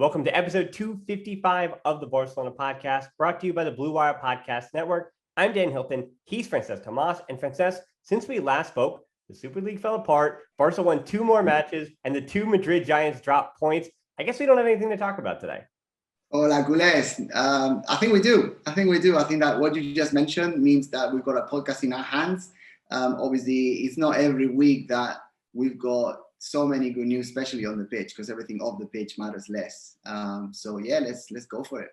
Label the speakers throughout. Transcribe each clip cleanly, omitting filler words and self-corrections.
Speaker 1: Welcome to episode 255 of the Barcelona podcast, brought to you by the Blue Wire Podcast Network. I'm Dan Hilton. He's Francesc Tomas. And Francesc, since we last spoke, the Super League fell apart. Barca won 2 more matches, and the 2 Madrid Giants dropped points. I guess we don't have anything to talk about today.
Speaker 2: Hola, culés. I think we do. I think that what you just mentioned means that we've got a podcast in our hands. Obviously, it's not every week that we've got so many good news, especially on the pitch, because everything off the pitch matters less. Let's go for it.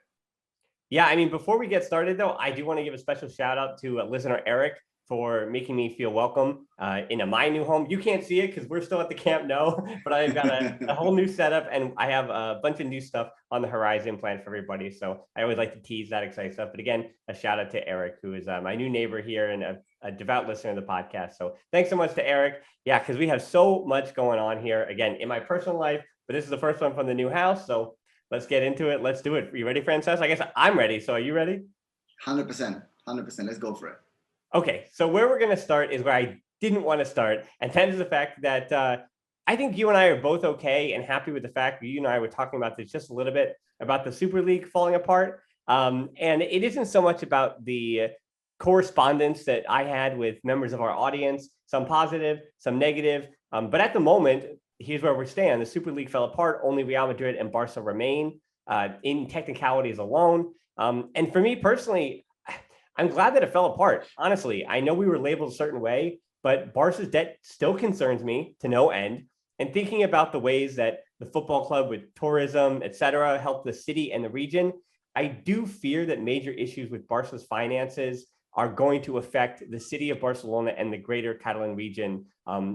Speaker 1: Yeah, I mean, before we get started, though, I do want to give a special shout out to listener Eric for making me feel welcome in my new home. You can't see it because we're still at the Camp Nou, but I've got a whole new setup, and I have a bunch of new stuff on the horizon planned for everybody. So I always like to tease that exciting stuff. But again, a shout out to Eric, who is my new neighbor here and a devout listener of the podcast. So thanks so much to Eric. Yeah, because we have so much going on here, again, in my personal life, but this is the first one from the new house. So let's get into it. Let's do it. Are you ready, Francesc? I guess I'm ready. So are you ready?
Speaker 2: 100%. Let's go for it.
Speaker 1: Okay, so where we're going to start is where I didn't want to start. And that is the fact that I think you and I are both okay and happy with the fact that you and I were talking about this just a little bit about the Super League falling apart. And it isn't so much about the correspondence that I had with members of our audience, some positive, some negative. But at the moment, here's where we stand. The Super League fell apart. Only Real Madrid and Barca remain in technicalities alone. And for me personally, I'm glad that it fell apart. Honestly, I know we were labeled a certain way, but Barca's debt still concerns me to no end. And thinking about the ways that the football club with tourism, et cetera, helped the city and the region, I do fear that major issues with Barca's finances are going to affect the city of Barcelona and the greater Catalan region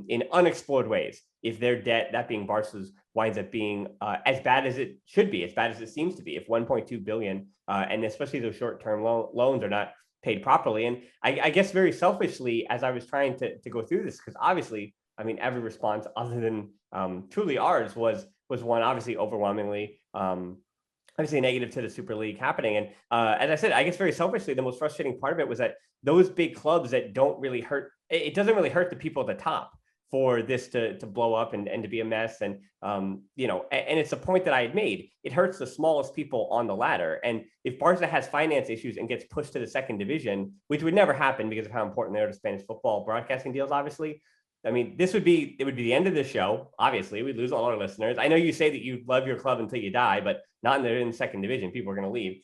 Speaker 1: in unexplored ways. If their debt, that being Barca's, winds up being as bad as it should be, as bad as it seems to be, if 1.2 billion, and especially those short-term loans are not paid properly. And I guess very selfishly, as I was trying to go through this, because obviously, I mean, every response other than truly ours was one obviously overwhelmingly obviously negative to the Super League happening. And as I said, I guess very selfishly, the most frustrating part of it was that those big clubs that don't really hurt, it doesn't really hurt the people at the top for this to blow up and to be a mess. And, and it's a point that I had made. It hurts the smallest people on the ladder. And if Barca has finance issues and gets pushed to the second division, which would never happen because of how important they are to Spanish football broadcasting deals, obviously, I mean, it would be the end of the show. Obviously, we'd lose all our listeners. I know you say that you love your club until you die, but not in the second division. People are going to leave.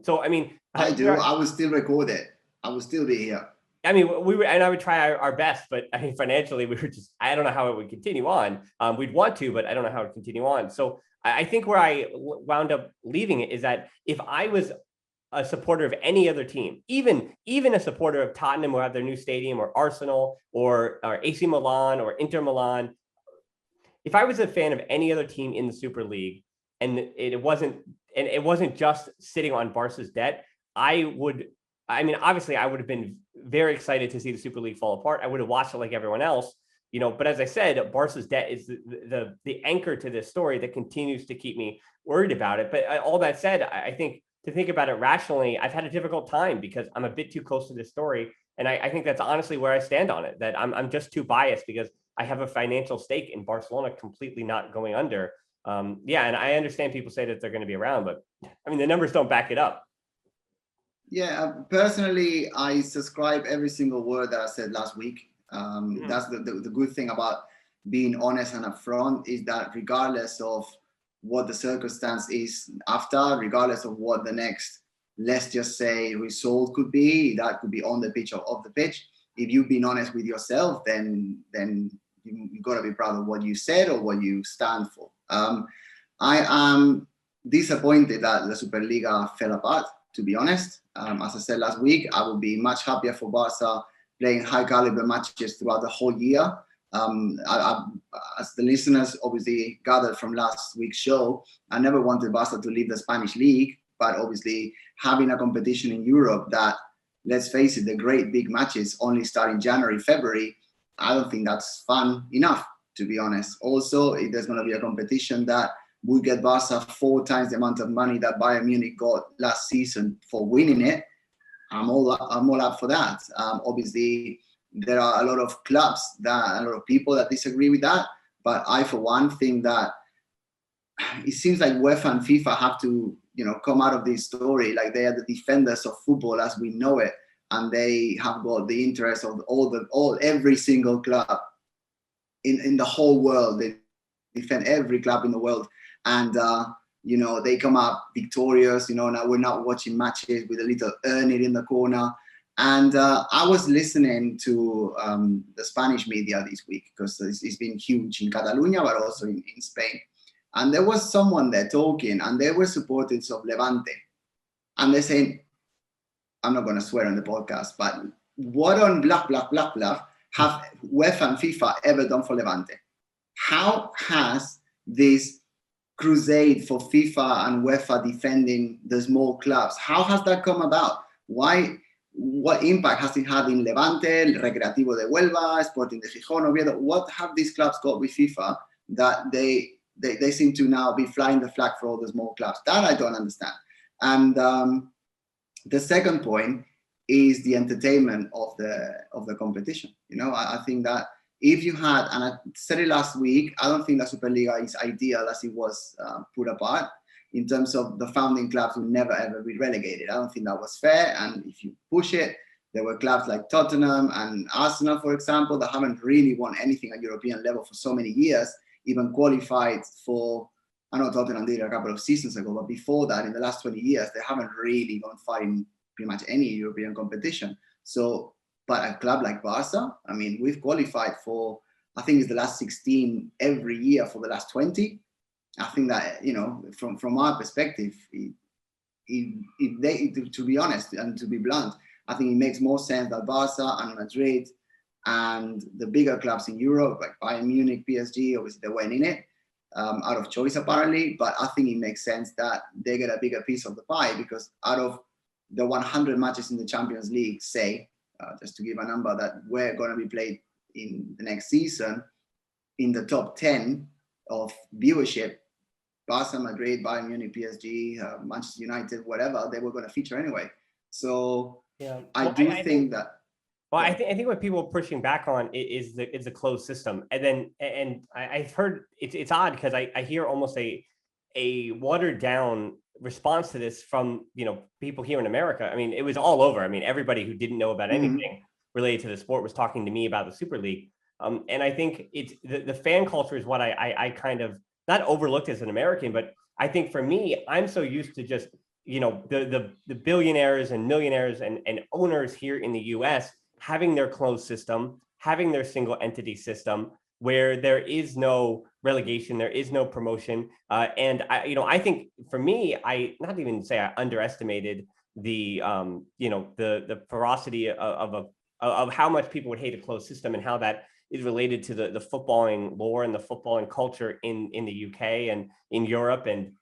Speaker 1: So, I mean,
Speaker 2: I do. I would still record it. I would still be here.
Speaker 1: I mean, I would try our best, but I mean, financially, I don't know how it would continue on. We'd want to, but I don't know how it would continue on. So I think where I wound up leaving it is that if I was a supporter of any other team, even a supporter of Tottenham who have their new stadium, or Arsenal or AC Milan or Inter Milan, if I was a fan of any other team in the Super League and it wasn't just sitting on Barca's debt, obviously I would have been very excited to see the Super League fall apart. I would have watched it like everyone else, but as I said, Barca's debt is the anchor to this story that continues to keep me worried about it. But all that said, I think to think about it rationally, I've had a difficult time because I'm a bit too close to this story. And I think that's honestly where I stand on it, that I'm just too biased because I have a financial stake in Barcelona completely not going under. And I understand people say that they're going to be around, but I mean, the numbers don't back it up.
Speaker 2: Yeah, personally, I subscribe every single word that I said last week. That's the good thing about being honest and upfront, is that regardless of what the circumstance is after, regardless of what the next, let's just say, result could be, that could be on the pitch or off the pitch, if you've been honest with yourself, then you got to be proud of what you said or what you stand for. I am disappointed that the Superliga fell apart, to be honest. As I said last week, I would be much happier for Barca playing high caliber matches throughout the whole year. As the listeners obviously gathered from last week's show, I never wanted Barca to leave the Spanish league, but obviously having a competition in Europe that, let's face it, the great big matches only start in January, February, I don't think that's fun enough, to be honest. Also, if there's going to be a competition that will get Barca 4 times the amount of money that Bayern Munich got last season for winning it, I'm all up for that. Obviously, there are a lot of clubs, a lot of people that disagree with that. But I, for one, think that it seems like UEFA and FIFA have to, come out of this story like they are the defenders of football as we know it, and they have got the interest of every single club in the whole world. They defend every club in the world, and they come up victorious. Now we're not watching matches with a little Ernest in the corner. And I was listening to the Spanish media this week because it's been huge in Catalonia, but also in Spain. And there was someone there talking, and they were supporters of Levante. And they're saying, I'm not going to swear on the podcast, but what on blah, blah, blah, blah have UEFA and FIFA ever done for Levante? How has this crusade for FIFA and UEFA defending the small clubs, how has that come about? Why? What impact has it had in Levante, Recreativo de Huelva, Sporting de Gijón, Oviedo? What have these clubs got with FIFA that they seem to now be flying the flag for all the small clubs? That I don't understand. And the second point is the entertainment of the competition. I think that if you had, and I said it last week, I don't think that Super Liga is ideal as it was put apart. In terms of the founding clubs will never ever be relegated. I don't think that was fair. And if you push it, there were clubs like Tottenham and Arsenal, for example, that haven't really won anything at European level for so many years, even qualified for, I know Tottenham did a couple of seasons ago, but before that, in the last 20 years, they haven't really gone far in pretty much any European competition. So, but a club like Barça, I mean, we've qualified for, I think it's the last 16 every year for the last 20. I think that, from our perspective, to be honest and to be blunt, I think it makes more sense that Barça and Madrid and the bigger clubs in Europe, like Bayern Munich, PSG, obviously they weren't in it, out of choice apparently, but I think it makes sense that they get a bigger piece of the pie, because out of the 100 matches in the Champions League, say, just to give a number that were going to be played in the next season, in the top 10 of viewership, Barca, Madrid, Bayern Munich, PSG, Manchester United, whatever, they were going to feature anyway. So yeah, I think that.
Speaker 1: Well, I think what people are pushing back on is the closed system, and I've heard it's odd because I hear almost a watered down response to this from people here in America. I mean, it was all over. I mean, everybody who didn't know about anything related to the sport was talking to me about the Super League, and I think it's the fan culture is what I kind of not overlooked as an American, but I think for me, I'm so used to just the billionaires and millionaires and owners here in the U.S. having their closed system, having their single entity system, where there is no relegation, there is no promotion, and I think for me, I not even say I underestimated the ferocity of how much people would hate a closed system and how that is related to the footballing lore and the footballing culture in the UK and in Europe and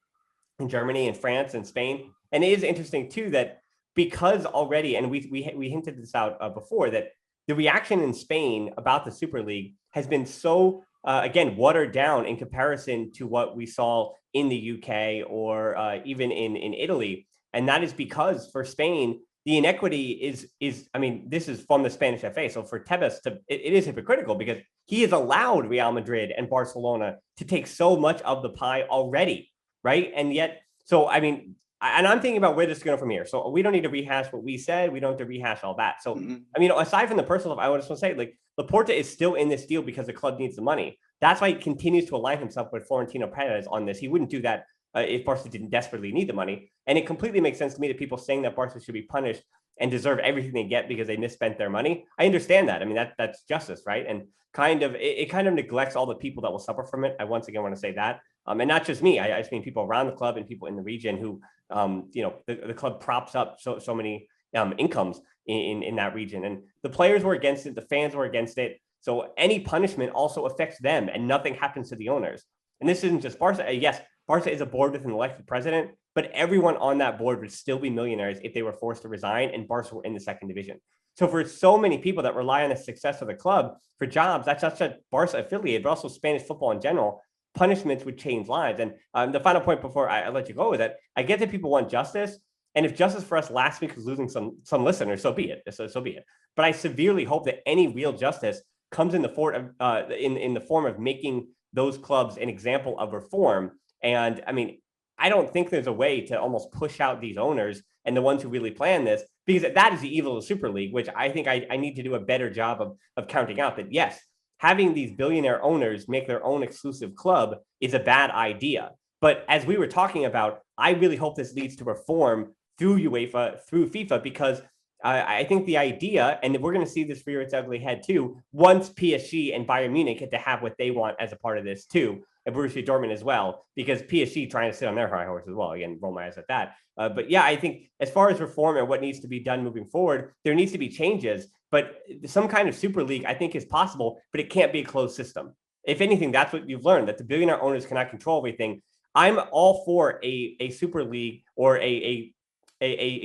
Speaker 1: in Germany and France and Spain. And it is interesting too that because already, and we hinted this out before, that the reaction in Spain about the Super League has been so again watered down in comparison to what we saw in the UK or even in Italy, and that is because for Spain the inequity is I mean, this is from the Spanish FA. So for Tebas it is hypocritical because he has allowed Real Madrid and Barcelona to take so much of the pie already, right? And yet, so I mean, and I'm thinking about where this is going from here. So we don't need to rehash what we said. We don't have to rehash all that. So I mean, aside from the personal stuff, I just want to say, like, Laporta is still in this deal because the club needs the money. That's why he continues to align himself with Florentino Perez on this. He wouldn't do that if Barca didn't desperately need the money. And it completely makes sense to me that people saying that Barca should be punished and deserve everything they get because they misspent their money. I understand that. I mean, that's justice, right? And it kind of neglects all the people that will suffer from it. I once again want to say that. And not just me. I just mean people around the club and people in the region who, the club props up so many incomes in that region. And the players were against it. The fans were against it. So any punishment also affects them and nothing happens to the owners. And this isn't just Barca. Yes, Barca is a board with an elected president, but everyone on that board would still be millionaires if they were forced to resign and Barca were in the second division. So for so many people that rely on the success of the club for jobs, that's not just Barca affiliated, but also Spanish football in general, punishments would change lives. And the final point before I let you go is that I get that people want justice. And if justice for us last week was losing some listeners, so be it. So be it. But I severely hope that any real justice comes in the form of making those clubs an example of reform And I mean, I don't think there's a way to almost push out these owners and the ones who really plan this, because that is the evil of Super League, which I think I need to do a better job of counting out. That yes, having these billionaire owners make their own exclusive club is a bad idea. But as we were talking about, I really hope this leads to reform through UEFA, through FIFA, because I think the idea, and we're going to see this rear its ugly head too, once PSG and Bayern Munich get to have what they want as a part of this too, and Borussia Dortmund as well, because PSG trying to sit on their high horse as well. Again, roll my eyes at that. But yeah, I think as far as reform and what needs to be done moving forward, there needs to be changes. But some kind of Super League, I think, is possible, but it can't be a closed system. If anything, that's what you've learned, that the billionaire owners cannot control everything. I'm all for a Super League or a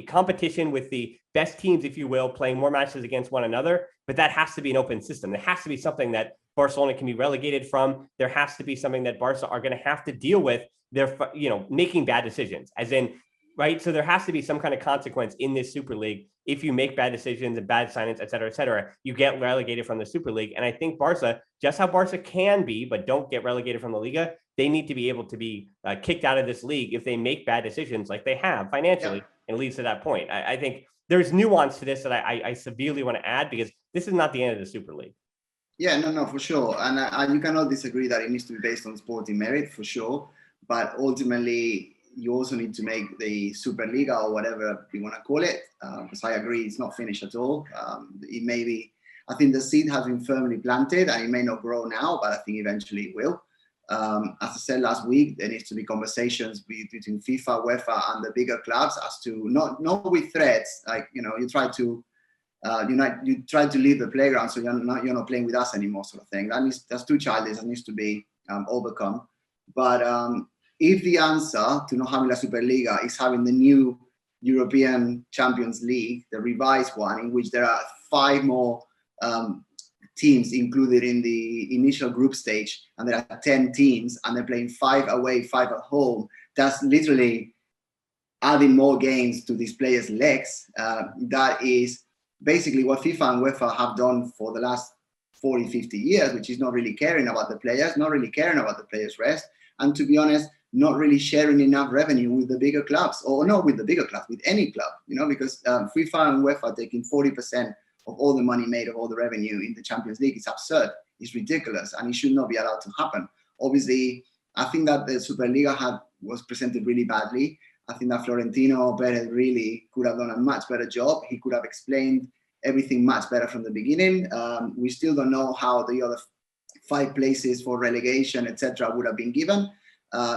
Speaker 1: competition with the best teams, if you will, playing more matches against one another. But that has to be an open system. There has to be something that Barcelona can be relegated from. There has to be something that Barca are going to have to deal with. They're, making bad decisions, as in, right? So there has to be some kind of consequence in this Super League. If you make bad decisions and bad signings, et cetera, you get relegated from the Super League. And I think Barca, just how Barca can be, but don't get relegated from the Liga, they need to be able to be kicked out of this league if they make bad decisions like they have financially, and it leads to that point. I think there's nuance to this that I severely want to add, because this is not the end of the Super League.
Speaker 2: Yeah, no, for sure. And you cannot disagree that it needs to be based on sporting merit, for sure. But ultimately, you also need to make the Super Liga, or whatever you want to call it, because I agree it's not finished at all. It may be, I think the seed has been firmly planted, and it may not grow now, but I think eventually it will. As I said last week, there needs to be conversations between FIFA, UEFA, and the bigger clubs as to not with threats, like, you try to you try to leave the playground, so you're not playing with us anymore, sort of thing. That's too childish. That needs to be overcome. But if the answer to not having a Superliga is having the new European Champions League, the revised one, in which there are 5 more teams included in the initial group stage, and there are 10 teams, and they're playing 5 away, 5 at home, that's literally adding more games to these players' legs. That is basically what FIFA and UEFA have done for the last 40, 50 years, which is not really caring about the players, not really caring about the players' rest, and to be honest, not really sharing enough revenue with the bigger clubs, or not with the bigger clubs, with any club, because FIFA and UEFA are taking 40% of all the money made, of all the revenue in the Champions League. It's absurd. It's ridiculous, and it should not be allowed to happen. Obviously, I think that the Superliga was presented really badly. I think that Florentino Perez really could have done a much better job. He could have explained everything much better from the beginning. We still don't know how the other 5 places for relegation, etc., would have been given.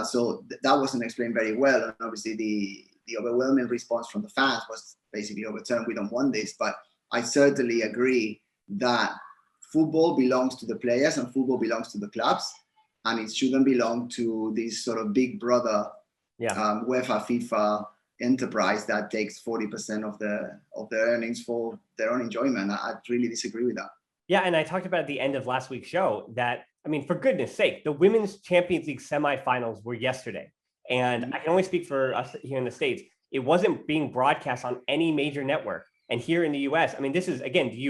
Speaker 2: So that wasn't explained very well. And obviously, the overwhelming response from the fans was basically overturned. We don't want this. But I certainly agree that football belongs to the players and football belongs to the clubs, and it shouldn't belong to this sort of big brother UEFA, FIFA enterprise that takes 40% of the earnings for their own enjoyment. I really disagree with that.
Speaker 1: Yeah, and I talked about at the end of last week's show that, I mean, for goodness sake, the Women's Champions League semifinals were yesterday. And I can only speak for us here in the States. It wasn't being broadcast on any major network. And here in the US, I mean, this is, again, the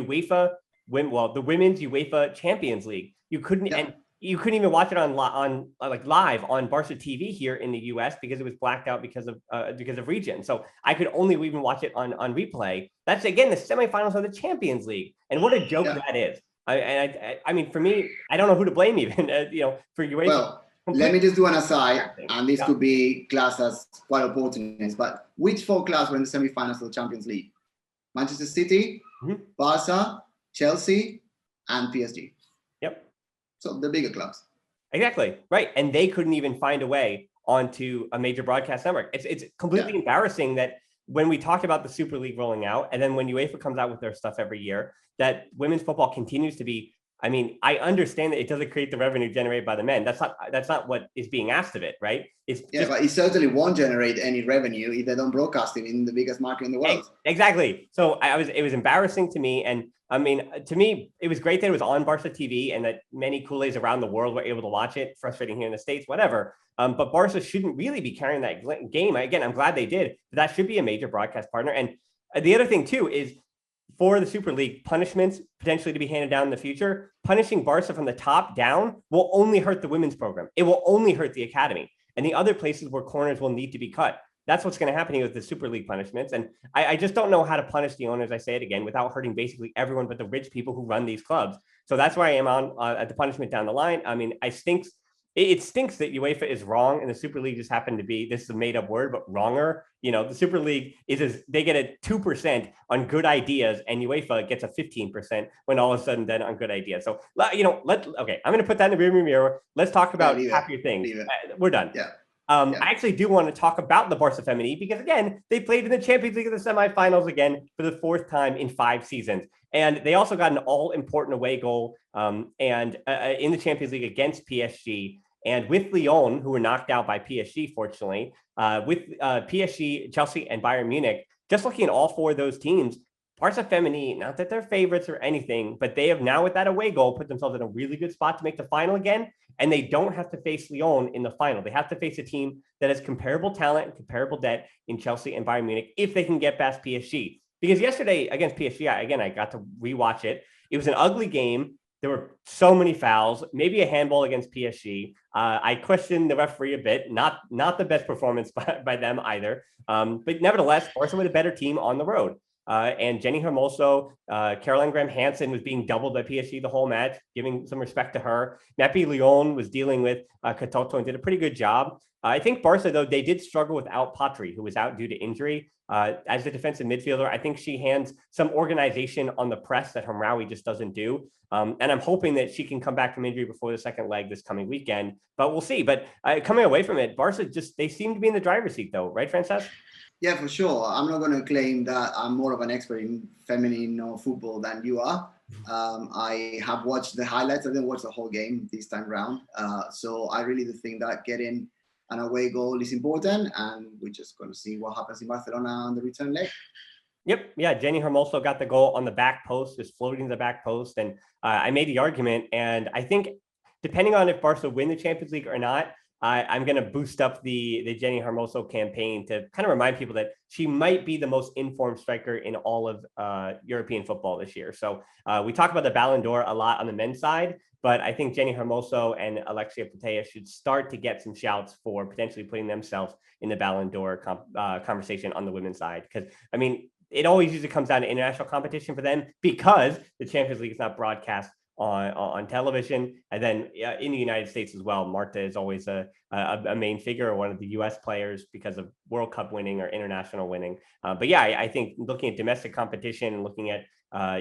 Speaker 1: Women's UEFA Champions League. You couldn't, and you couldn't even watch it on live on Barca TV here in the US because it was blacked out because of region. So I could only even watch it on replay. That's, again, the semifinals of the Champions League. And what a joke that is. I mean, for me, I don't know who to blame even, for UEFA.
Speaker 2: Well, let me just do an aside, and this could be classed as quite opportunist, but which 4 clubs were in the semifinals of the Champions League? Manchester City, Barca, Chelsea, and PSG.
Speaker 1: Yep.
Speaker 2: So the bigger clubs.
Speaker 1: Exactly. Right. And they couldn't even find a way onto a major broadcast network. It's completely embarrassing that when we talked about the Super League rolling out, and then when UEFA comes out with their stuff every year, that women's football continues to be, I mean, I understand that it doesn't create the revenue generated by the men. That's not what is being asked of it, right?
Speaker 2: But it certainly won't generate any revenue if they don't broadcast it in the biggest market in the world.
Speaker 1: Exactly. So it was embarrassing to me. And I mean, to me, it was great that it was on Barca TV and that many Kool-Aids around the world were able to watch it. Frustrating here in the States, whatever. But Barca shouldn't really be carrying that game. Again, I'm glad they did. But that should be a major broadcast partner. And the other thing, too, is for the Super League, punishments potentially to be handed down in the future, punishing Barca from the top down will only hurt the women's program. It will only hurt the academy. and the other places where corners will need to be cut. That's what's going to happen here with the Super League punishments. And I just don't know how to punish the owners, I say it again, without hurting basically everyone but the rich people who run these clubs. So that's where I am on at the punishment down the line. I mean, it stinks that UEFA is wrong and the Super League just happened to be, this is a made up word, but wronger. The Super League they get a 2% on good ideas and UEFA gets a 15% when all of a sudden then on good ideas. So, okay, I'm going to put that in the rearview mirror. Let's talk about happier things. We're done.
Speaker 2: Yeah.
Speaker 1: I actually do want to talk about the Barça Femení because, again, they played in the Champions League of the semifinals again for the 4th time in 5 seasons. And they also got an all-important away goal in the Champions League against PSG. And with Lyon, who were knocked out by PSG, fortunately, with PSG, Chelsea, and Bayern Munich, just looking at all 4 of those teams, Barça Femení, not that they're favorites or anything, but they have now, with that away goal, put themselves in a really good spot to make the final again. And they don't have to face Lyon in the final. They have to face a team that has comparable talent and comparable debt in Chelsea and Bayern Munich if they can get past PSG. Because yesterday against PSG, I got to rewatch it. It was an ugly game. There were so many fouls, maybe a handball against PSG. I questioned the referee a bit, not the best performance by them either. But nevertheless, Barca with a better team on the road. And Jenny Hermoso, Caroline Graham-Hansen was being doubled by PSG the whole match, giving some respect to her. Nappy Lyon was dealing with Katoto and did a pretty good job. I think Barca, though, they did struggle without Pedri, who was out due to injury. As a defensive midfielder, I think she hands some organization on the press that Hamraoui just doesn't do. And I'm hoping that she can come back from injury before the second leg this coming weekend. But we'll see. But coming away from it, Barca they seem to be in the driver's seat, though. Right, Francesc?
Speaker 2: Yeah, for sure. I'm not going to claim that I'm more of an expert in feminine football than you are. I have watched the highlights. I didn't watch the whole game this time round. So I really do think that getting an away goal is important. And we're just going to see what happens in Barcelona on the return leg.
Speaker 1: Yep. Yeah. Jenny Hermoso got the goal on the back post, just floating the back post. And I made the argument. And I think depending on if Barca win the Champions League or not, I'm going to boost up the Jenny Hermoso campaign to kind of remind people that she might be the most informed striker in all of European football this year. So we talk about the Ballon d'Or a lot on the men's side, but I think Jenny Hermoso and Alexia Putellas should start to get some shouts for potentially putting themselves in the Ballon d'Or conversation on the women's side. Because, I mean, it always usually comes down to international competition for them because the Champions League is not broadcast on television. And then in the United States as well, Marta is always a main figure or one of the US players because of World Cup winning or international winning. But yeah, I think looking at domestic competition and looking at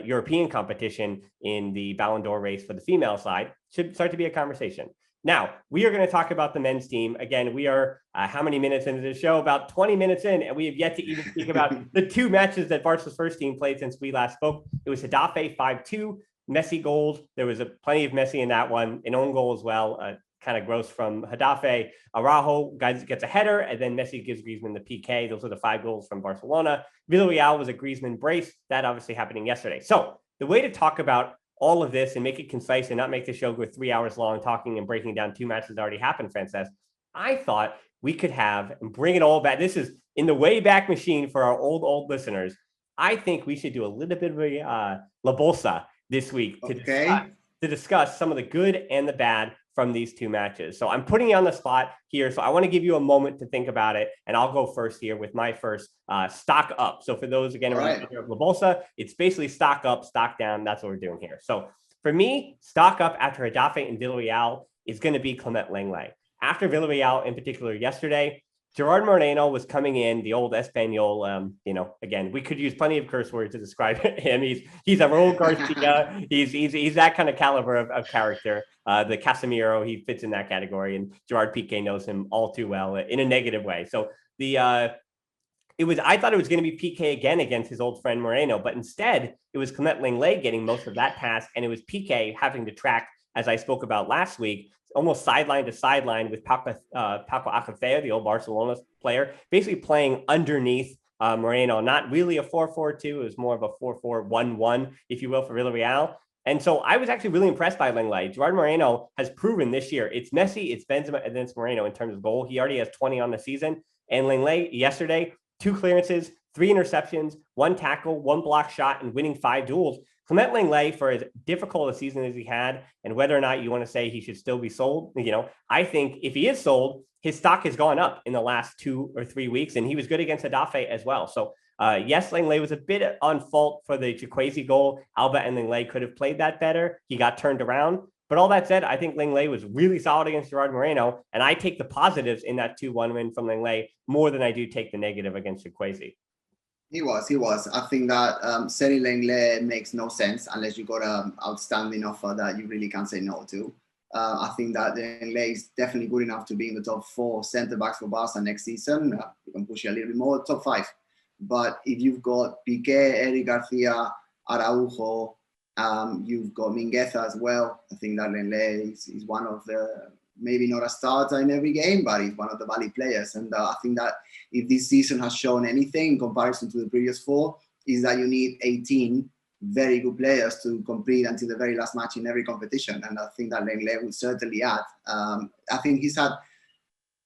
Speaker 1: European competition in the Ballon d'Or race for the female side should start to be a conversation. Now, we are going to talk about the men's team. Again, we are how many minutes into the show? About 20 minutes in, and we have yet to even speak about the 2 matches that Barca's first team played since we last spoke. It was Getafe 5-2. Messi goals. There was plenty of Messi in that one, an own goal as well. Kind of gross from Getafe. Araujo gets a header, and then Messi gives Griezmann the PK. Those are the 5 goals from Barcelona. Villarreal was a Griezmann brace. That obviously happening yesterday. So the way to talk about all of this and make it concise and not make the show go 3 hours long talking and breaking down 2 matches that already happened, Francesc, I thought we could have and bring it all back. This is in the way back machine for our old listeners. I think we should do a little bit of a La Bolsa this week to discuss some of the good and the bad from these 2 matches. So I'm putting you on the spot here. So I want to give you a moment to think about it. And I'll go first here with my first stock up. So for those, again, around La Bolsa, it's basically stock up, stock down. That's what we're doing here. So for me, stock up after Getafe and Villarreal is going to be Clement Lenglet. After Villarreal in particular yesterday, Gerard Moreno was coming in, the old Espanol. Again, we could use plenty of curse words to describe him. He's a Raul Garcia. He's that kind of caliber of character. The Casemiro, he fits in that category, and Gerard Piqué knows him all too well in a negative way. So I thought it was going to be Piqué again against his old friend Moreno, but instead it was Clement Lenglet getting most of that task, and it was Piqué having to track, as I spoke about last week, almost sideline to sideline with Paco Alcácer, the old Barcelona player, basically playing underneath Moreno. Not really a 4-4-2. It was more of a 4-4-1-1, if you will, for Villarreal. And so I was actually really impressed by Lenglet. Gerard Moreno has proven this year it's Messi, it's Benzema, and then it's Moreno in terms of goal. He already has 20 on the season. And Lenglet yesterday, 2 clearances, 3 interceptions, 1 tackle, 1 block shot, and winning 5 duels. Clement Lenglet, for as difficult a season as he had, and whether or not you want to say he should still be sold, I think if he is sold, his stock has gone up in the last 2 or 3 weeks, and he was good against Getafe as well. So yes, Lenglet was a bit on fault for the Chukwueze goal. Alba and Lenglet could have played that better. He got turned around. But all that said, I think Lenglet was really solid against Gerard Moreno, and I take the positives in that 2-1 win from Lenglet more than I do take the negative against Chukwueze.
Speaker 2: He was. I think that selling Lenglet makes no sense unless you got an outstanding offer that you really can't say no to. I think that Lenglet is definitely good enough to be in the top 4 centre-backs for Barca next season. You can push it a little bit more, top 5. But if you've got Piqué, Eric Garcia, Araujo, you've got Mingueza as well. I think that Lenglet is one of the, maybe not a starter in every game, but he's one of the valid players. And I think that if this season has shown anything in comparison to the previous 4, is that you need 18 very good players to compete until the very last match in every competition. And I think that Lenglet will certainly add. I think he's had,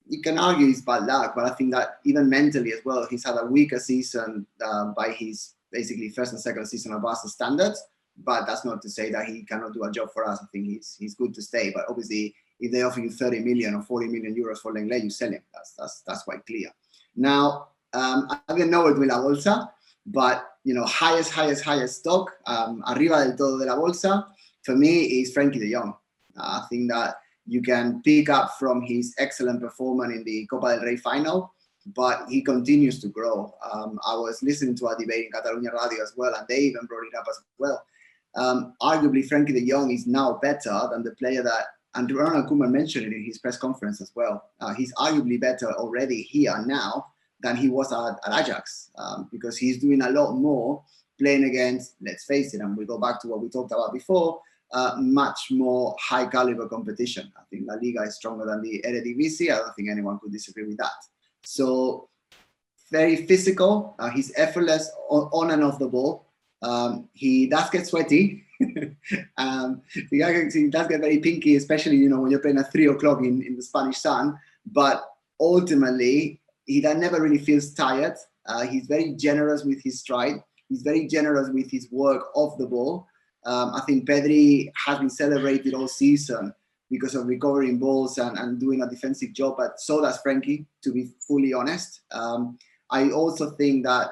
Speaker 2: you can argue it's bad luck, but I think that even mentally as well, he's had a weaker season by his basically first and second season of Barca standards. But that's not to say that he cannot do a job for us. I think he's good to stay. But obviously, if they offer you 30 million or 40 million euros for Lenglet, you sell him. That's quite clear. Now, I didn't know it with La Bolsa, but highest stock, arriba del todo de la Bolsa, for me is Frenkie de Jong. I think that you can pick up from his excellent performance in the Copa del Rey final, but he continues to grow. I was listening to a debate in Catalunya Radio as well, and they even brought it up as well. Arguably, Frenkie de Jong is now better than the player that, and Ronald Koeman mentioned it in his press conference as well. He's arguably better already here now than he was at Ajax, because he's doing a lot more playing against, let's face it, and we go back to what we talked about before, much more high caliber competition. I think La Liga is stronger than the Eredivisie. I don't think anyone could disagree with that. So very physical. He's effortless on and off the ball. He does get sweaty. He does get very pinky, especially when you're playing at 3 o'clock in the Spanish sun. But ultimately, he never really feels tired. He's very generous with his stride. He's very generous with his work off the ball. I think Pedri has been celebrated all season because of recovering balls and doing a defensive job, but so does Frenkie, to be fully honest. I also think that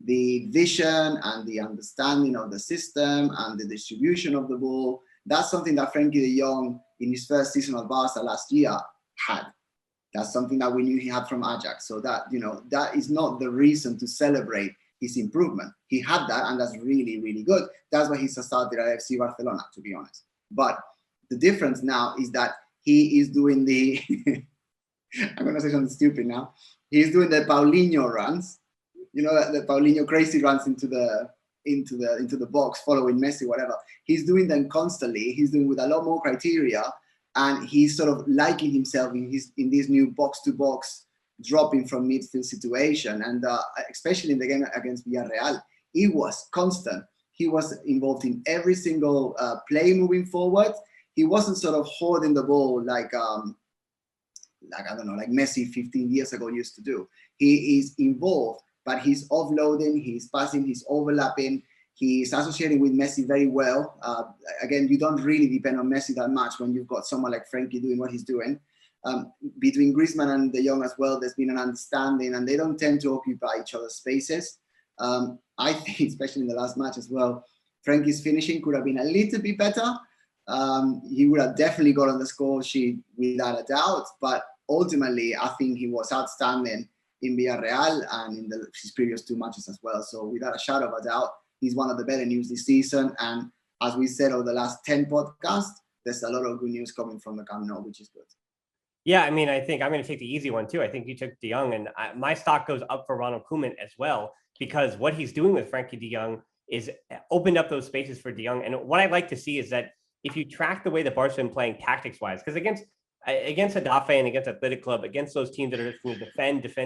Speaker 2: the vision and the understanding of the system and the distribution of the ball, that's something that Frenkie de Jong in his first season at Barca last year had. That's something that we knew he had from Ajax. So that, that is not the reason to celebrate his improvement. He had that, and that's really, really good. That's why he's started at FC Barcelona, to be honest. But the difference now is that he is doing the, I'm going to say something stupid now. He's doing the Paulinho runs, the Paulinho crazy runs into the box following Messi, whatever. He's doing them constantly. He's doing with a lot more criteria, and he's sort of liking himself in this new box-to-box dropping from midfield situation. And especially in the game against Villarreal, he was constant. He was involved in every single play moving forward. He wasn't sort of hoarding the ball like I don't know, like Messi 15 years ago used to do. He is involved, but he's offloading, he's passing, he's overlapping, he's associating with Messi very well. Again, you don't really depend on Messi that much when you've got someone like Frenkie doing what he's doing. Between Griezmann and De Jong as well, there's been an understanding, and they don't tend to occupy each other's spaces. I think, especially in the last match as well, Frenkie's finishing could have been a little bit better. He would have definitely got on the score sheet without a doubt, but ultimately, I think he was outstanding in Villarreal and in his previous 2 matches as well. So without a shadow of a doubt, he's one of the better news this season. And as we said over the last 10 podcasts, there's a lot of good news coming from the Camp Nou, which is good.
Speaker 1: Yeah, I mean, I think I'm going to take the easy one too. I think you took De Jong, and my stock goes up for Ronald Koeman as well, because what he's doing with Frenkie de Jong is opened up those spaces for De Jong. And what I'd like to see is that if you track the way the Barca been playing tactics-wise, because against Getafe and against Athletic Club, against those teams that are just going to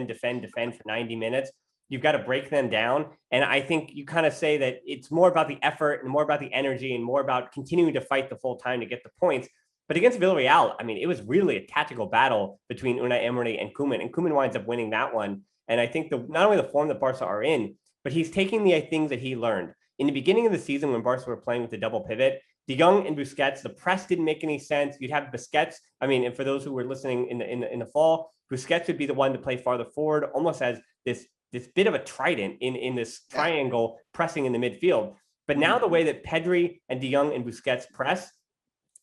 Speaker 1: defend for 90 minutes, you've got to break them down. And I think you kind of say that it's more about the effort and more about the energy and more about continuing to fight the full time to get the points. But against Villarreal, I mean, it was really a tactical battle between Unai Emery and Koeman winds up winning that one. And I think not only the form that Barca are in, but he's taking the things that he learned. in the beginning of the season when Barca were playing with the double pivot, De Jong and Busquets, the press didn't make any sense. You'd have Busquets. I mean, and for those who were listening in the fall, Busquets would be the one to play farther forward, almost as this bit of a trident in this triangle pressing in the midfield. But now the way that Pedri and De Jong and Busquets press,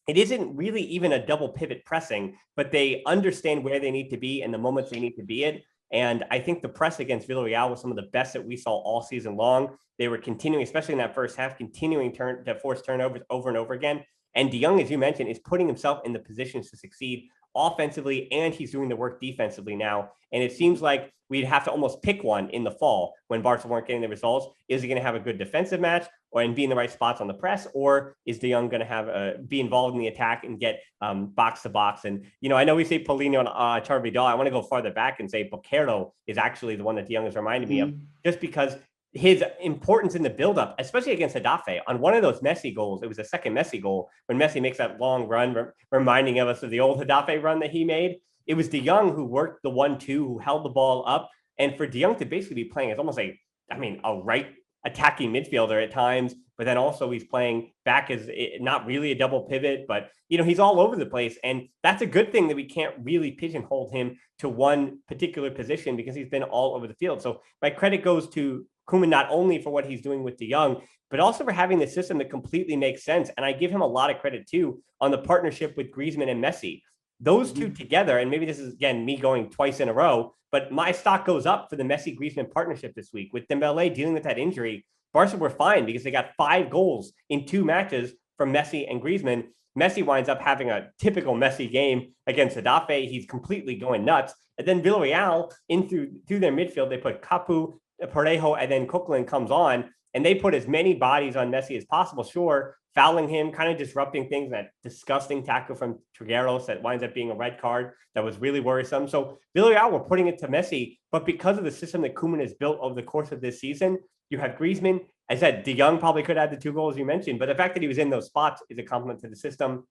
Speaker 1: it isn't really even a double pivot pressing, but they understand where they need to be and the moments they need to be in. And I think the press against Villarreal was some of the best that we saw all season long. They were continuing, especially in that first half, continuing to force turnovers over and over again. And De Jong, as you mentioned, is putting himself in the positions to succeed offensively, and he's doing the work defensively now. And it seems like we'd have to almost pick one in the fall when Barca weren't getting the results. Is he going to have a good defensive match and be in the right spots on the press, or is De Jong going to have be involved in the attack and get box to box? And, I know we say Paulinho and Arturo Vidal. I want to go farther back and say Boquero is actually the one that De Jong is reminding me of, just because his importance in the buildup, especially against Getafe, on one of those Messi goals. It was the second Messi goal when Messi makes that long run, reminding us of the old Getafe run that he made. It was De Jong who worked the 1-2, who held the ball up. And for De Jong to basically be playing as almost a right attacking midfielder at times, but then also he's playing back as not really a double pivot, but he's all over the place. And that's a good thing that we can't really pigeonhole him to one particular position because he's been all over the field. So my credit goes to Koeman not only for what he's doing with De Jong, but also for having the system that completely makes sense. And I give him a lot of credit too on the partnership with Griezmann and Messi. Those two together, and maybe this is again me going twice in a row, but my stock goes up for the Messi Griezmann partnership this week. With Dembélé dealing with that injury, Barca were fine because they got 5 goals in 2 matches from Messi and Griezmann. Messi winds up having a typical Messi game against Getafe. He's completely going nuts. And then Villarreal, through their midfield, they put Capu, Parejo, and then Coquelin comes on, and they put as many bodies on Messi as possible. Sure, fouling him, kind of disrupting things. That disgusting tackle from Trigueros that winds up being a red card that was really worrisome. So Villarreal were putting it to Messi, but because of the system that Koeman has built over the course of this season, you have Griezmann. I said De Jong probably could have the 2 goals you mentioned, but the fact that he was in those spots is a compliment to the system.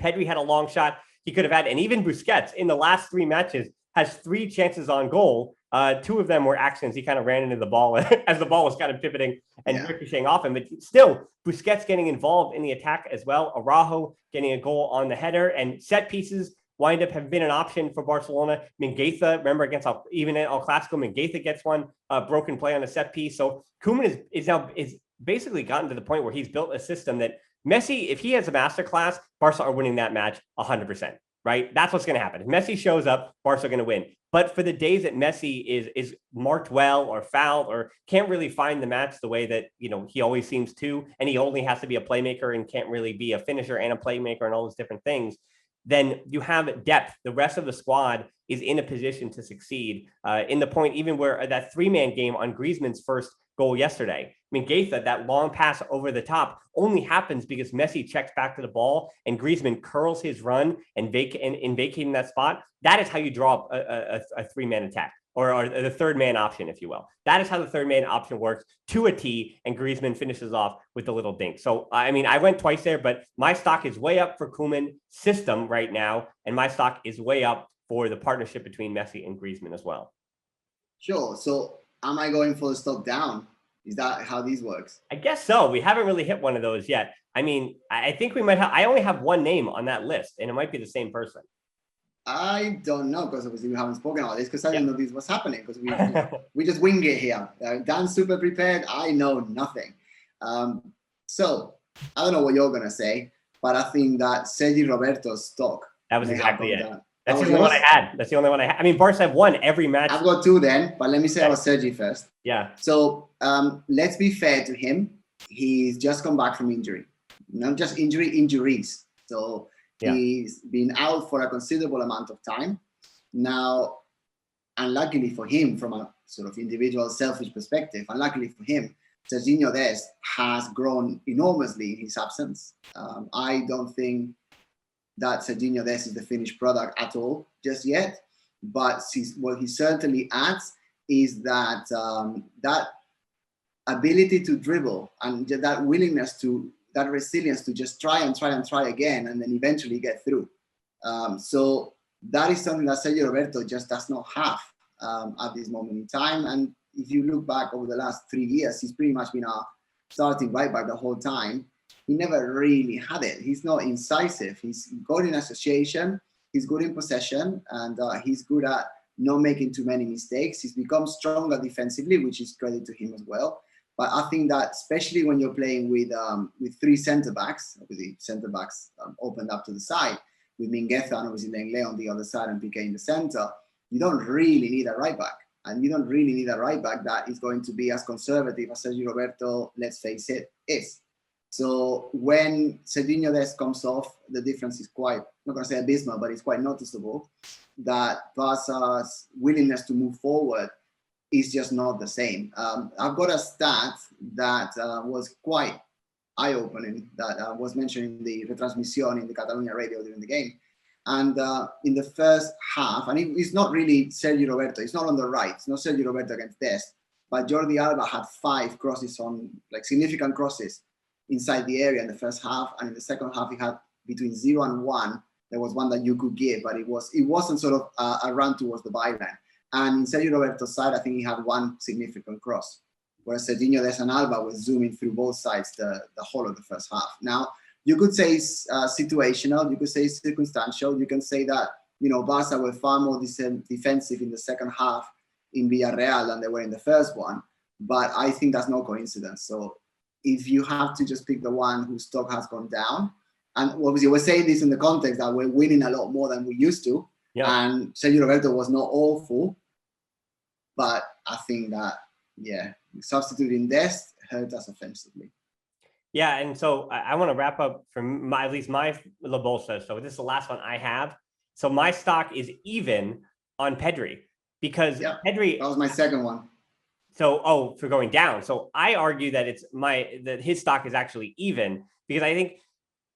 Speaker 1: Pedri had a long shot he could have had, and even Busquets in the last 3 matches has 3 chances on goal. 2 of them were accidents. He kind of ran into the ball as the ball was kind of pivoting and ricocheting off him. But still, Busquets getting involved in the attack as well. Araujo getting a goal on the header, and set pieces wind up have been an option for Barcelona. Mingueza, remember against even El Clasico, Mingueza gets one broken play on a set piece. So Koeman is basically gotten to the point where he's built a system that Messi, if he has a masterclass, Barca are winning that match 100%. Right? That's what's going to happen. If Messi shows up, Barca are going to win. But for the days that Messi is marked well or fouled or can't really find the match the way that, he always seems to, and he only has to be a playmaker and can't really be a finisher and a playmaker and all those different things, then you have depth. The rest of the squad is in a position to succeed in the point even where that 3-man game on Griezmann's first goal yesterday. Mingueza, that long pass over the top only happens because Messi checks back to the ball and Griezmann curls his run and vacating that spot. That is how you draw up a 3-man attack or the 3rd-man option, if you will. That is how the 3rd-man option works to a T, and Griezmann finishes off with a little dink. So, I went twice there, but my stock is way up for Koeman system right now, and my stock is way up for the partnership between Messi and Griezmann as well.
Speaker 2: Sure. So am I going for the stock down? Is that how these works?
Speaker 1: I guess so. We haven't really hit one of those yet. I think we might have. I only have one name on that list, and it might be the same person.
Speaker 2: I don't know, because obviously we haven't spoken about this because I didn't know this was happening, because we just wing it here. Dan's super prepared. I know nothing. So I don't know what you're going to say, but I think that Sergi Roberto's stock.
Speaker 1: That was exactly it. That's the only one I had. That's the only one I had. Barca have won every match.
Speaker 2: I've got 2 then, but let me say about Sergi first.
Speaker 1: Yeah.
Speaker 2: So let's be fair to him. He's just come back from injury. Not just injuries. So he's been out for a considerable amount of time. Now, unluckily for him, from a sort of individual selfish perspective, unluckily for him, Serginho Dest has grown enormously in his absence. I don't think that Serginho Dest is the finished product at all just yet, but what he certainly adds is that that ability to dribble and that willingness that resilience to just try again and then eventually get through. So that is something that Sergi Roberto just does not have at this moment in time. And if you look back over the last 3 years, he's pretty much been starting right back the whole time, he never really had it. He's not incisive. He's good in association. He's good in possession, and he's good at not making too many mistakes. He's become stronger defensively, which is credit to him as well. But I think that especially when you're playing with three centre backs, obviously centre backs opened up to the side, with Mingueza and obviously Lenglet on the other side and Piqué in the centre, you don't really need a right back. And you don't really need a right back that is going to be as conservative as Sergi Roberto, let's face it, is. So when Serginho Dest comes off, the difference is quite, I'm not going to say abysmal, but it's quite noticeable that Barca's willingness to move forward is just not the same. I've got a stat that was quite eye-opening that was mentioned in the retransmission in the Catalonia radio during the game. And in the first half, and it's not really Sergi Roberto, it's not on the right, it's not Sergi Roberto against Dest, but Jordi Alba had 5 crosses on, like significant crosses inside the area in the first half, and in the second half he had between 0 and 1. There was one that you could give, but it wasn't sort of a run towards the byline. And in Sergi Roberto's side, I think he had 1 significant cross, whereas Serginho Dest and Alba was zooming through both sides the whole of the first half. Now, you could say it's situational, you could say it's circumstantial, you can say that, you know, Barca were far more defensive in the second half in Villarreal than they were in the first one, but I think that's no coincidence. So if you have to just pick the one whose stock has gone down, and obviously we're saying this in the context that we're winning a lot more than we used to, and Sergio Roberto was not awful, but I think that, yeah, substituting Dest hurt us offensively.
Speaker 1: Yeah, and so I want to wrap up from at least my La Bolsa. So this is the last one I have. So my stock is even on Pedri because Pedri.
Speaker 2: That was my second one.
Speaker 1: So, for going down. So I argue that that his stock is actually even because I think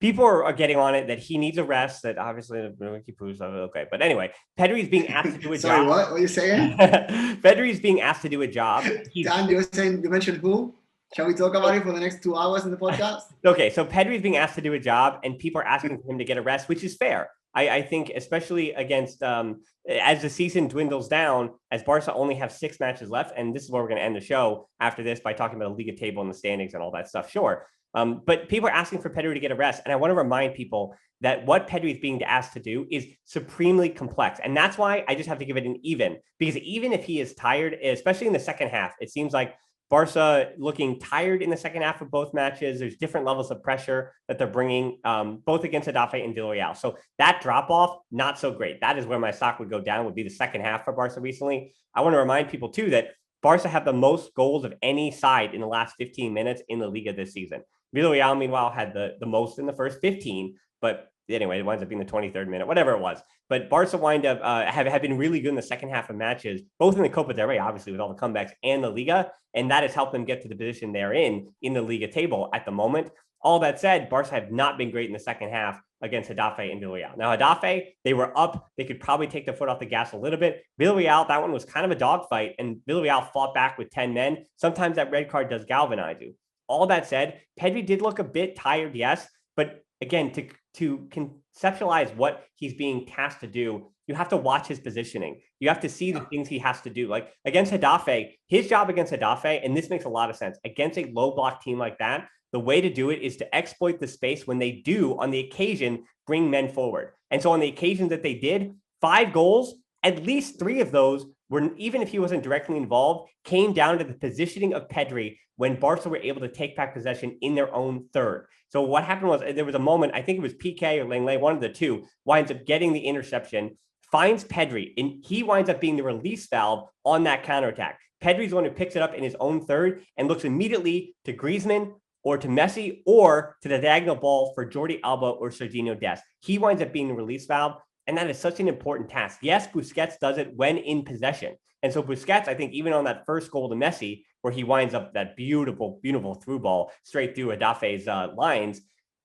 Speaker 1: people are getting on it that he needs a rest. That obviously okay, but anyway, Pedri is being asked to do a job.
Speaker 2: Sorry, what are you saying?
Speaker 1: Pedri is being asked to do a job.
Speaker 2: Dan, you mentioned who? Shall we talk about it for the next 2 hours in the podcast?
Speaker 1: Okay, so Pedri is being asked to do a job, and people are asking for him to get a rest, which is fair. I think, especially against as the season dwindles down, as Barca only have 6 matches left, and this is where we're going to end the show after this by talking about the Liga table and the standings and all that stuff. Sure. But people are asking for Pedri to get a rest. And I want to remind people that what Pedri is being asked to do is supremely complex. And that's why I just have to give it an even, because even if he is tired, especially in the second half, it seems like Barca looking tired in the second half of both matches. There's different levels of pressure that they're bringing, both against Getafe and Villarreal. So that drop off, not so great. That is where my stock would go down, would be the second half for Barca recently. I want to remind people too that Barca have the most goals of any side in the last 15 minutes in the Liga this season. Villarreal, meanwhile, had the most in the first 15, but anyway, it winds up being the 23rd minute, whatever it was. But Barca wind up have been really good in the second half of matches, both in the Copa del Rey, obviously, with all the comebacks, and the Liga, and that has helped them get to the position they're in the Liga table at the moment. All that said, Barca have not been great in the second half against Getafe and Villarreal. Now, Getafe, they were up. They could probably take the foot off the gas a little bit. Villarreal, that one was kind of a dogfight, and Villarreal fought back with 10 men. Sometimes that red card does galvanize you. All that said, Pedri did look a bit tired, yes, but again, to conceptualize what he's being tasked to do, you have to watch his positioning. You have to see the things he has to do. Like against Getafe, his job against Getafe, and this makes a lot of sense, against a low block team like that, the way to do it is to exploit the space when they do, on the occasion, bring men forward. And so on the occasion that they did, 5 goals, at least 3 of those were, even if he wasn't directly involved, came down to the positioning of Pedri when Barca were able to take back possession in their own third. So what happened was there was a moment, I think it was Piqué or Lenglet, one of the two, winds up getting the interception, finds Pedri, and he winds up being the release valve on that counterattack. Pedri's the one who picks it up in his own third and looks immediately to Griezmann or to Messi or to the diagonal ball for Jordi Alba or Serginho Dest. He winds up being the release valve, and that is such an important task. Yes, Busquets does it when in possession. And so Busquets, I think, even on that first goal to Messi, where he winds up that beautiful, beautiful through ball straight through Gedafe's lines,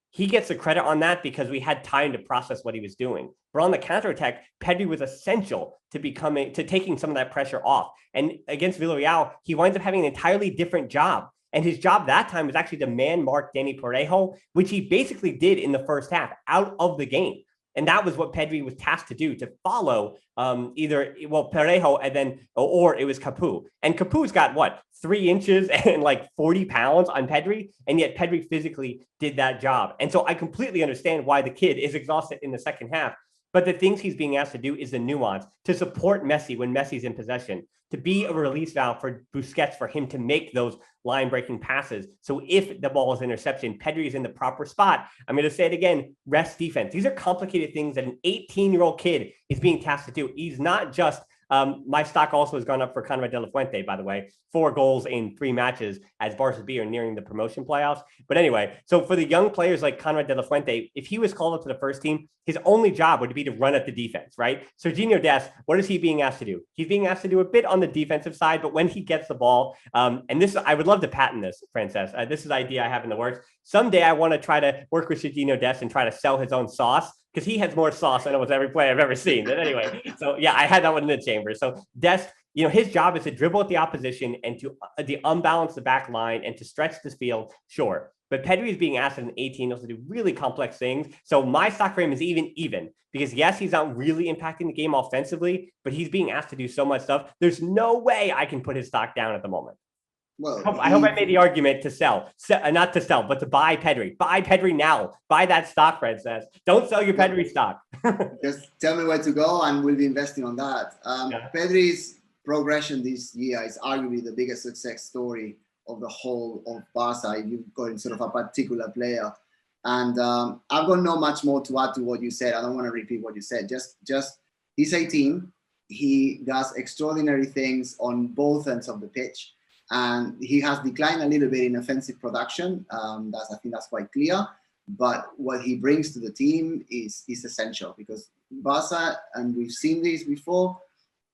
Speaker 1: he gets the credit on that because we had time to process what he was doing. But on the counterattack, Pedri was essential to taking some of that pressure off. And against Villarreal, he winds up having an entirely different job. And his job that time was actually to man mark Dani Parejo, which he basically did in the first half, out of the game. And that was what Pedri was tasked to do, to follow Parejo and then, or it was Capu. And Capu's got what, 3 inches and like 40 pounds on Pedri. And yet Pedri physically did that job. And so I completely understand why the kid is exhausted in the second half. But the things he's being asked to do is the nuance, to support Messi when Messi's in possession, to be a release valve for Busquets, for him to make those line-breaking passes. So if the ball is interception, Pedri is in the proper spot. I'm going to say it again, rest defense. These are complicated things that an 18-year-old kid is being tasked to do. He's not just my stock also has gone up for Conrad de la Fuente, by the way, 4 goals in 3 matches as Barça B are nearing the promotion playoffs. But anyway, so for the young players like Conrad de la Fuente, if he was called up to the first team, his only job would be to run at the defense, right? Sergiño Dest, what is he being asked to do? He's being asked to do a bit on the defensive side, but when he gets the ball, and this, I would love to patent this, Francesc. This is an idea I have in the works. Someday I want to try to work with Sergiño Dest and try to sell his own sauce, because he has more sauce than almost every player I've ever seen. But anyway, so yeah, I had that one in the chamber. So Dest, his job is to dribble at the opposition and to unbalance the back line and to stretch this field, sure. But Pedri is being asked at an 18 to do really complex things. So my stock for him is even, because yes, he's not really impacting the game offensively, but he's being asked to do so much stuff. There's no way I can put his stock down at the moment.
Speaker 2: Well,
Speaker 1: I hope I made the argument to sell, not to sell, but to buy Pedri. Buy Pedri now. Buy that stock, Fred says. Don't sell your Pedri stock.
Speaker 2: Just tell me where to go, and we'll be investing on that. Pedri's progression this year is arguably the biggest success story of the whole of Barca, if you've got in sort of a particular player. And I've got not much more to add to what you said. I don't want to repeat what you said. Just he's 18. He does extraordinary things on both ends of the pitch. And he has declined a little bit in offensive production. I think that's quite clear. But what he brings to the team is essential, because Barca, and we've seen this before,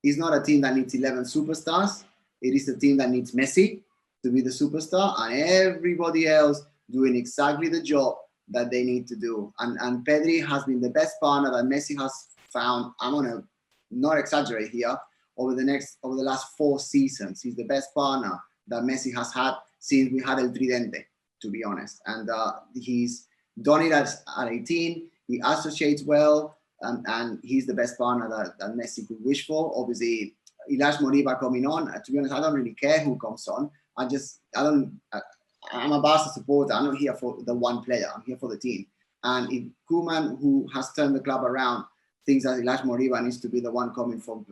Speaker 2: is not a team that needs 11 superstars. It is a team that needs Messi to be the superstar and everybody else doing exactly the job that they need to do. And Pedri has been the best partner that Messi has found. I'm going to not exaggerate here. Over the last 4 seasons, he's the best partner that Messi has had since we had El Tridente, to be honest. And he's done it at 18. He associates well, and he's the best partner that Messi could wish for. Obviously, Ilaix Moriba coming on. To be honest, I don't really care who comes on. I'm a Barca supporter. I'm not here for the one player. I'm here for the team. And if Koeman, who has turned the club around, thinks that Ilaix Moriba needs to be the one coming for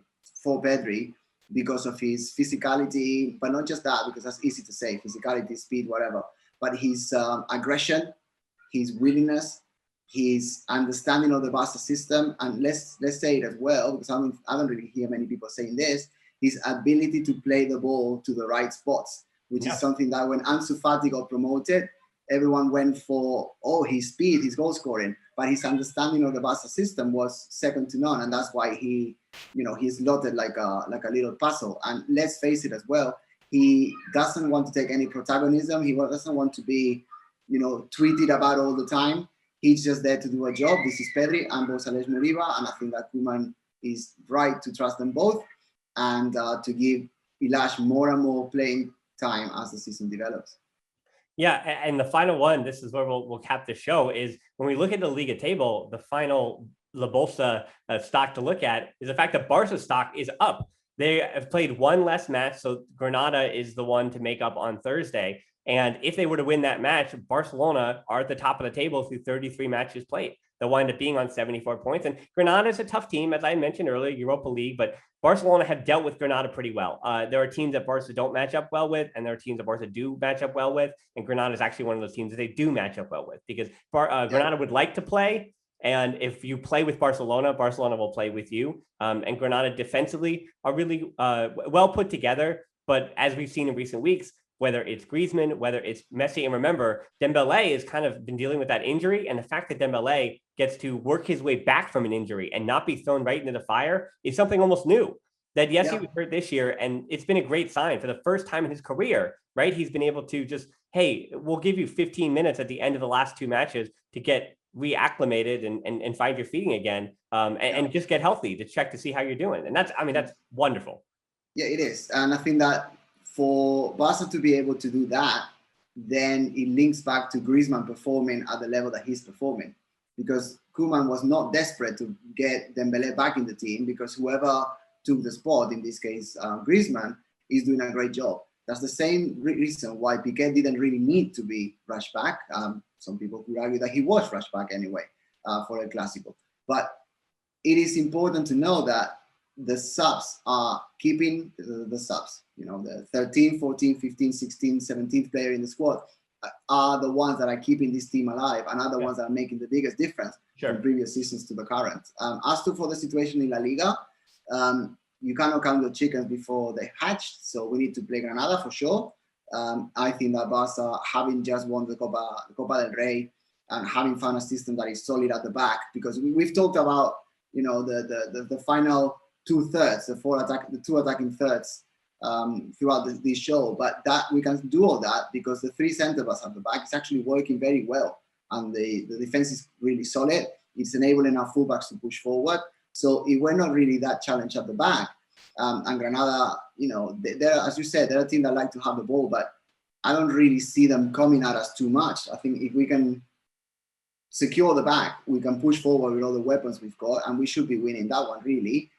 Speaker 2: Pedri because of his physicality, but not just that, because that's easy to say, physicality, speed, whatever, but his aggression, his willingness, his understanding of the Barca system, and let's say it as well, because I don't really hear many people saying this, his ability to play the ball to the right spots, which is something that when Ansu Fati got promoted, everyone went for, his speed, his goal scoring, but his understanding of the Barca system was second to none, and that's why he's slotted like a little puzzle. And let's face it as well, he doesn't want to take any protagonism. He doesn't want to be, tweeted about all the time. He's just there to do a job. This is Pedri and both Ilaix Moriba, and I think that Koeman is right to trust them both and to give Ilaix more and more playing time as the season develops.
Speaker 1: Yeah, and the final one, this is where we'll cap the show, is when we look at the Liga table, the final La Bolsa stock to look at is the fact that Barca's stock is up. They have played 1 less match, so Granada is the one to make up on Thursday. And if they were to win that match, Barcelona are at the top of the table through 33 matches played. They'll wind up being on 74 points. And Granada is a tough team, as I mentioned earlier, Europa League, but Barcelona have dealt with Granada pretty well. There are teams that Barca don't match up well with, and there are teams that Barca do match up well with. And Granada is actually one of those teams that they do match up well with, because Granada would like to play. And if you play with Barcelona, Barcelona will play with you. And Granada defensively are really well put together. But as we've seen in recent weeks, whether it's Griezmann, whether it's Messi, and remember, Dembélé has kind of been dealing with that injury. And the fact that Dembélé gets to work his way back from an injury and not be thrown right into the fire is something almost new. That, yes, he was hurt this year, and it's been a great sign for the first time in his career, right? He's been able to just, hey, we'll give you 15 minutes at the end of the last 2 matches to get reacclimated and find your feeding again, and just get healthy to check to see how you're doing. And that's wonderful.
Speaker 2: Yeah, it is. And I think that for Barca to be able to do that, then it links back to Griezmann performing at the level that he's performing. Because Koeman was not desperate to get Dembélé back in the team, because whoever took the spot, in this case Griezmann, is doing a great job. That's the same reason why Piqué didn't really need to be rushed back. Some people could argue that he was rushed back anyway for El Clásico. But it is important to know that the subs are keeping the subs. You know, the 13, 14, 15, 16, 17th player in the squad are the ones that are keeping this team alive, and are the ones that are making the biggest difference from previous seasons to the current. As to for the situation in La Liga, you cannot count the chickens before they hatched, so we need to play Granada for sure. I think that Barça, having just won the Copa del Rey and having found a system that is solid at the back, because we've talked about, you know, the final two-thirds, the two attacking thirds throughout this show, but that we can do all that because the three centre-backs at the back is actually working very well, and the defense is really solid. It's enabling our fullbacks to push forward. So it were not really that challenge at the back. And Granada, you know, they're, as you said, they're a team that like to have the ball, but I don't really see them coming at us too much. I think if we can secure the back, we can push forward with all the weapons we've got, and we should be winning that one, really.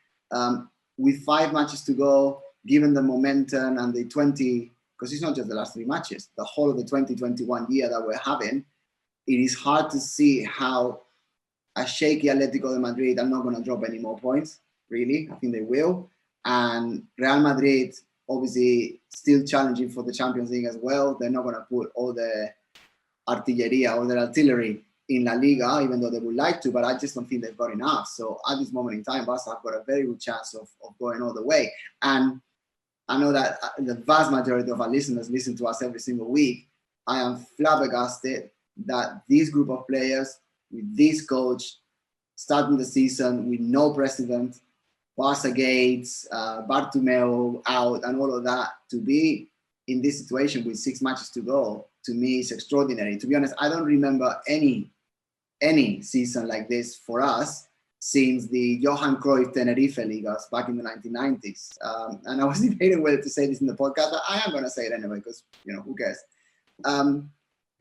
Speaker 2: With 5 matches to go, given the momentum and the 20, because it's not just the last 3 matches, the whole of the 2021 year that we're having, it is hard to see how a shaky Atletico de Madrid are not going to drop any more points, really. I think they will. And Real Madrid, obviously, still challenging for the Champions League as well. They're not going to put all the artilleria or their artillery in La Liga, even though they would like to, but I just don't think they've got enough. So at this moment in time, Barca have got a very good chance of going all the way. And I know that the vast majority of our listeners listen to us every single week. I am flabbergasted that this group of players, with this coach, starting the season with no precedent, Barca Gates, Bartomeu out, and all of that, to be in this situation with 6 matches to go, to me is extraordinary. To be honest, I don't remember any season like this for us since the Johan Cruyff Tenerife Ligas back in the 1990s. And I was debating whether to say this in the podcast, but I am going to say it anyway because, you know, who cares?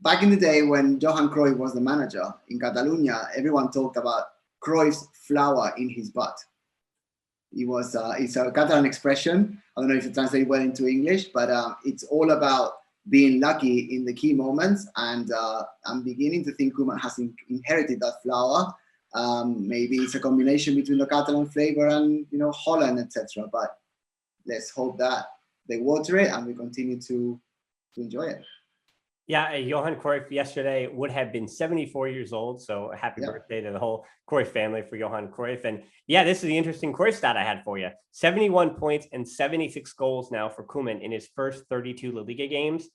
Speaker 2: Back in the day when Johan Cruyff was the manager in Catalonia, everyone talked about Cruyff's flower in his butt. It's a Catalan expression. I don't know if it translates well into English, but it's all about being lucky in the key moments. And I'm beginning to think Koeman has inherited that flower. Maybe it's a combination between the Catalan flavor and, you know, Holland, etc. But let's hope that they water it and we continue to enjoy it.
Speaker 1: Yeah, Johan Cruyff yesterday would have been 74 years old. So happy birthday to the whole Cruyff family for Johan Cruyff. And yeah, this is the interesting Cruyff stat I had for you. 71 points and 76 goals now for Koeman in his first 32 La Liga games.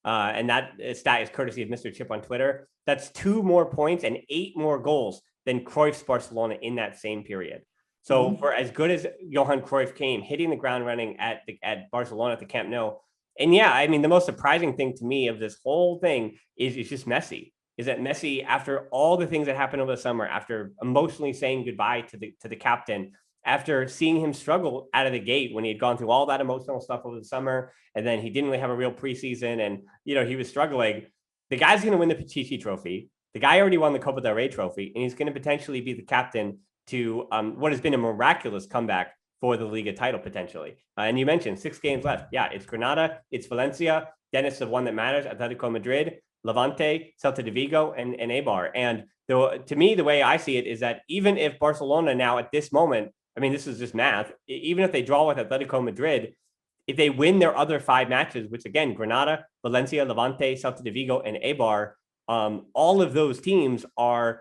Speaker 1: And that stat is courtesy of Mr. Chip on Twitter. That's 2 more points and 8 more goals than Cruyff's Barcelona in that same period. So for as good as Johan Cruyff came, hitting the ground running at Barcelona at the Camp Nou. And yeah, I mean, the most surprising thing to me of this whole thing is just Messi. Is that Messi, after all the things that happened over the summer, after emotionally saying goodbye to the captain, after seeing him struggle out of the gate when he had gone through all that emotional stuff over the summer, and then he didn't really have a real preseason, and you know he was struggling. The guy's going to win the Pichichi Trophy. The guy already won the Copa del Rey Trophy, and he's going to potentially be the captain to what has been a miraculous comeback for the Liga title potentially. And you mentioned 6 games left. Yeah, it's Granada, it's Valencia, then it's the one that matters, Atletico Madrid, Levante, Celta de Vigo, and Eibar. And to me, the way I see it is that even if Barcelona now at this moment, I mean, this is just math, even if they draw with Atletico Madrid, if they win their other 5 matches, which again, Granada, Valencia, Levante, Celta de Vigo, and Eibar, all of those teams are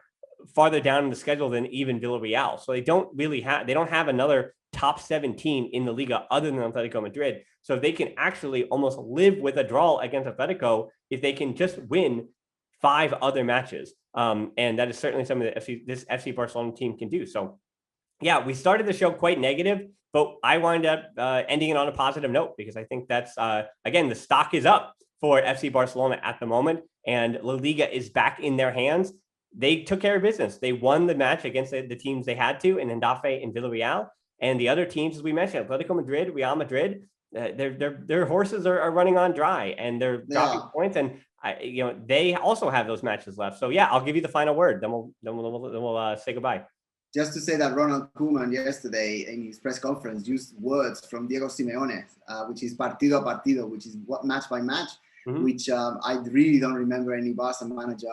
Speaker 1: farther down in the schedule than even Villarreal. So they don't have another top 7 team in the Liga other than Atletico Madrid. So if they can actually almost live with a draw against Atletico, if they can just win 5 other matches. And that is certainly something that this FC Barcelona team can do. So yeah, we started the show quite negative, but I wind up ending it on a positive note because I think that's, again, the stock is up for FC Barcelona at the moment and La Liga is back in their hands. They took care of business. They won the match against the teams they had to in Getafe and Villarreal. And the other teams, as we mentioned, Atletico Madrid, Real Madrid, their horses are running on dry and they're dropping points. And they also have those matches left. So yeah, I'll give you the final word. Then we'll say goodbye.
Speaker 2: Just to say that Ronald Koeman yesterday in his press conference used words from Diego Simeone, which is partido a partido, which is what match by match, which I really don't remember any Barca manager,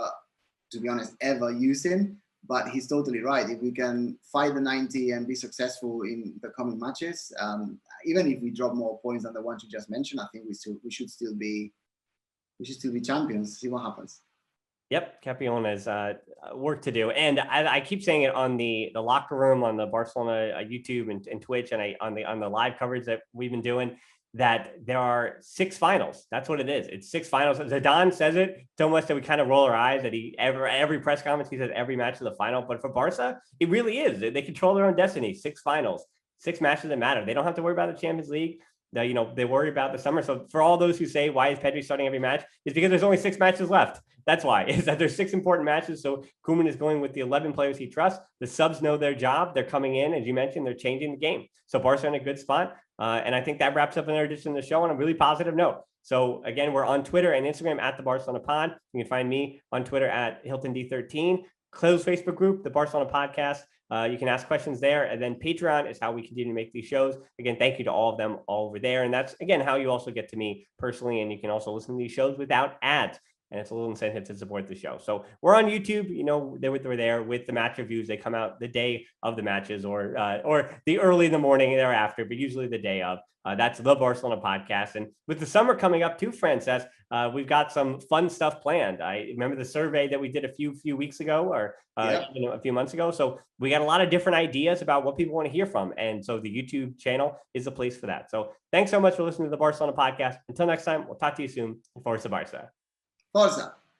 Speaker 2: to be honest, ever using. But he's totally right. If we can fight the 90 and be successful in the coming matches, even if we drop more points than the ones you just mentioned, I think we should still be champions. See what happens.
Speaker 1: Yep, Capion has work to do, and I keep saying it on the locker room, on the Barcelona YouTube and Twitch, and on the live coverage that we've been doing, that there are 6 finals. That's what it is. It's 6 finals. Zidane says it so much that we kind of roll our eyes that every press conference he says every match is the final. But for Barca, it really is. They control their own destiny. 6 finals, 6 matches that matter. They don't have to worry about the Champions League. They worry about the summer. So for all those who say, why is Pedri starting every match? It's because there's only 6 matches left. That's why, is that there's 6 important matches. So Koeman is going with the 11 players he trusts. The subs know their job. They're coming in, as you mentioned, they're changing the game. So Barca in a good spot. And I think that wraps up another edition of the show on a really positive note. So again, we're on Twitter and Instagram at the Barcelona Pod. You can find me on Twitter at HiltonD13. Closed Facebook group, the Barcelona Podcast. You can ask questions there. And then Patreon is how we continue to make these shows. Again, thank you to all of them all over there. And that's, again, how you also get to me personally. And you can also listen to these shows without ads. And it's a little incentive to support the show. So we're on YouTube. We're there with the match reviews. They come out the day of the matches or the early in the morning thereafter, but usually the day of. That's the Barcelona Podcast. And with the summer coming up too, Francesc, we've got some fun stuff planned. I remember the survey that we did a few weeks ago or a few months ago. So we got a lot of different ideas about what people want to hear from. And so the YouTube channel is the place for that. So thanks so much for listening to the Barcelona Podcast. Until next time, we'll talk to you soon. Forza Barça.
Speaker 2: Forza.